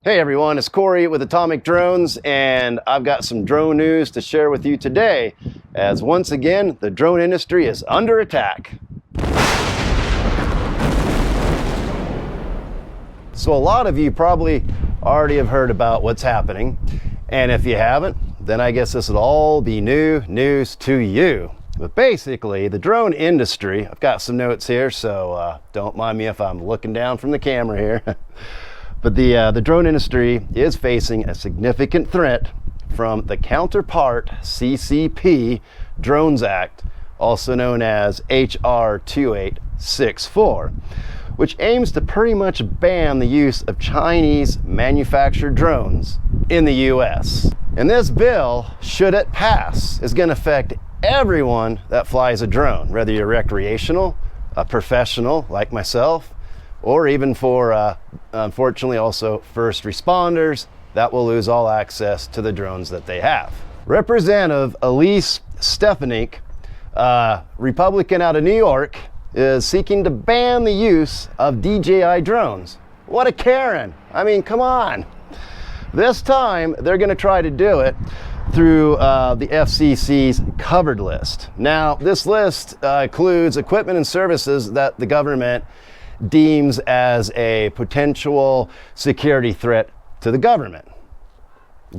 Hey everyone, it's Corey with Atomic Drones, and I've got some drone news to share with you today, as once again, the drone industry is under attack. So a lot of you probably already have heard about what's happening, and if you haven't, then I guess this will all be new news to you. But basically, the drone industry, I've got some notes here, so don't mind me if I'm looking down from the camera here. But the drone industry is facing a significant threat from the counterpart CCP Drones Act, also known as HR 2864, which aims to pretty much ban the use of Chinese manufactured drones in the US. And this bill, should it pass, is going to affect everyone that flies a drone, whether you're recreational, a professional like myself, or even for, unfortunately, also first responders that will lose all access to the drones that they have. Representative Elise Stefanik, Republican out of New York, is seeking to ban the use of DJI drones. What a Karen! I mean, come on! This time, they're going to try to do it through the FCC's covered list. Now, this list includes equipment and services that the government deems as a potential security threat to the government.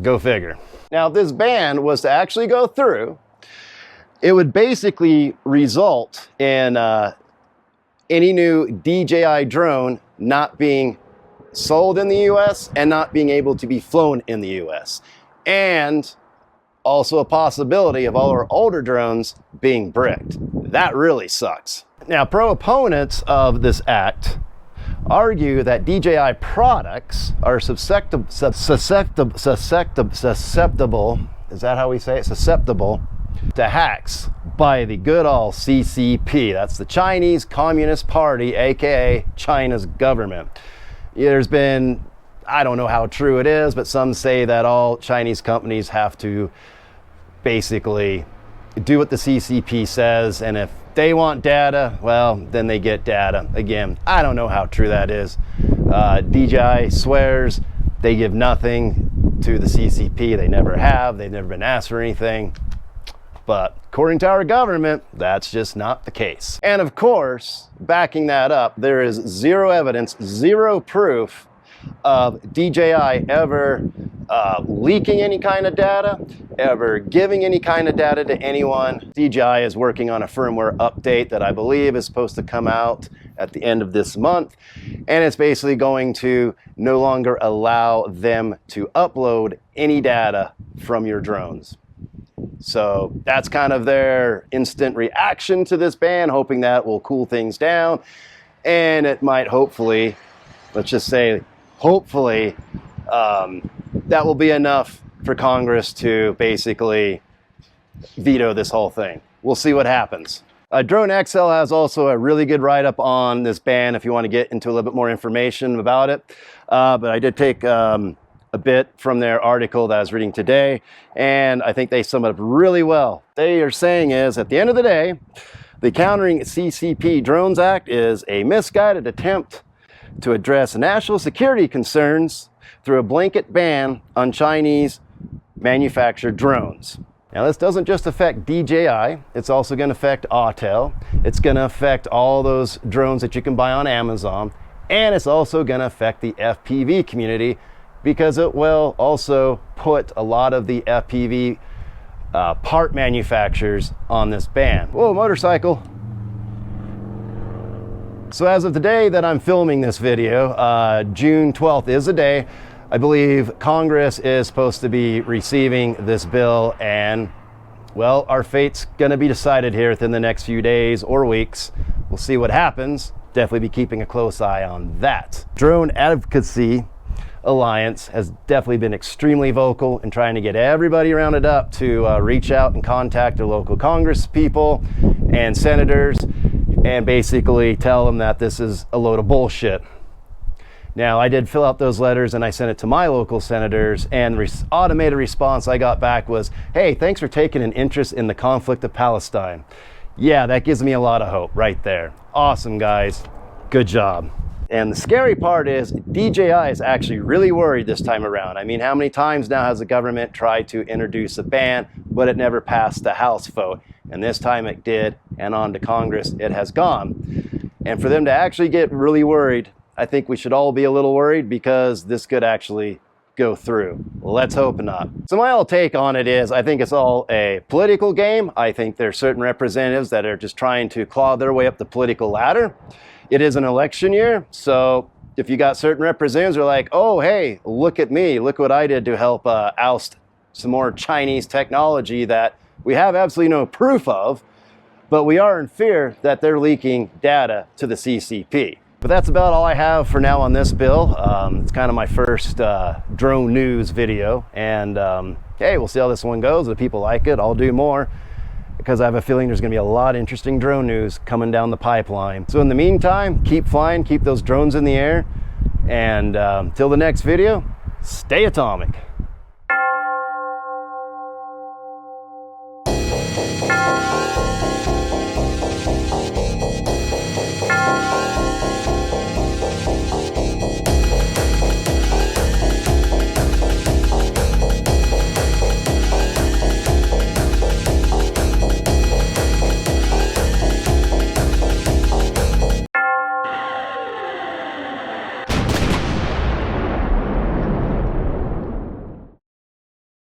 Go figure. Now, if this ban was to actually go through, it would basically result in any new DJI drone not being sold in the US and not being able to be flown in the US. And also a possibility of all our older drones being bricked. That really sucks. Now, pro-opponents of this act argue that DJI products are susceptible, is that how we say it? Susceptible to hacks by the good old CCP. That's the Chinese Communist Party, aka China's government. There's been, I don't know how true it is, but some say that all Chinese companies have to basically do what the CCP says, and if they want data, well, then they get data. Again, I don't know how true that is. DJI swears they give nothing to the CCP. They never have. They've never been asked for anything. But according to our government, that's just not the case. And of course, backing that up, there is zero evidence, zero proof of DJI ever leaking any kind of data, ever giving any kind of data to anyone. DJI is working on a firmware update that I believe is supposed to come out at the end of this month, and it's basically going to no longer allow them to upload any data from your drones. So that's kind of their instant reaction to this ban, hoping that will cool things down, and it might hopefully, let's just say hopefully, that will be enough for Congress to basically veto this whole thing. We'll see what happens. Drone XL has also a really good write-up on this ban if you want to get into a little bit more information about it. But I did take a bit from their article that I was reading today, and I think they sum it up really well. What they are saying is, at the end of the day, the Countering CCP Drones Act is a misguided attempt to address national security concerns through a blanket ban on Chinese manufactured drones. Now, this doesn't just affect DJI, it's also going to affect Autel, it's going to affect all those drones that you can buy on Amazon, and it's also going to affect the FPV community because it will also put a lot of the FPV part manufacturers on this ban. Whoa, motorcycle. So as of today that I'm filming this video, June 12th is the day, I believe Congress is supposed to be receiving this bill, and well, our fate's gonna be decided here within the next few days or weeks. We'll see what happens. Definitely be keeping a close eye on that. Drone Advocacy Alliance has definitely been extremely vocal in trying to get everybody rounded up to reach out and contact their local Congress people and senators and basically tell them that this is a load of bullshit. Now, I did fill out those letters and I sent it to my local senators, and the automated response I got back was, hey, thanks for taking an interest in the conflict of Palestine. Yeah, that gives me a lot of hope right there. Awesome, guys. Good job. And the scary part is DJI is actually really worried this time around. I mean, how many times now has the government tried to introduce a ban, but it never passed the House vote? And this time it did, and on to Congress it has gone. And for them to actually get really worried, I think we should all be a little worried, because this could actually go through. Let's hope not. So my whole take on it is, I think it's all a political game. I think there's certain representatives that are just trying to claw their way up the political ladder. It is an election year, so if you got certain representatives who are like, oh, hey, look at me, look what I did to help oust some more Chinese technology that we have absolutely no proof of, but we are in fear that they're leaking data to the CCP. But that's about all I have for now on this bill. It's kind of my first drone news video, and hey, we'll see how this one goes. If people like it, I'll do more, because I have a feeling there's going to be a lot of interesting drone news coming down the pipeline. So in the meantime, keep flying, keep those drones in the air, and till the next video, stay atomic.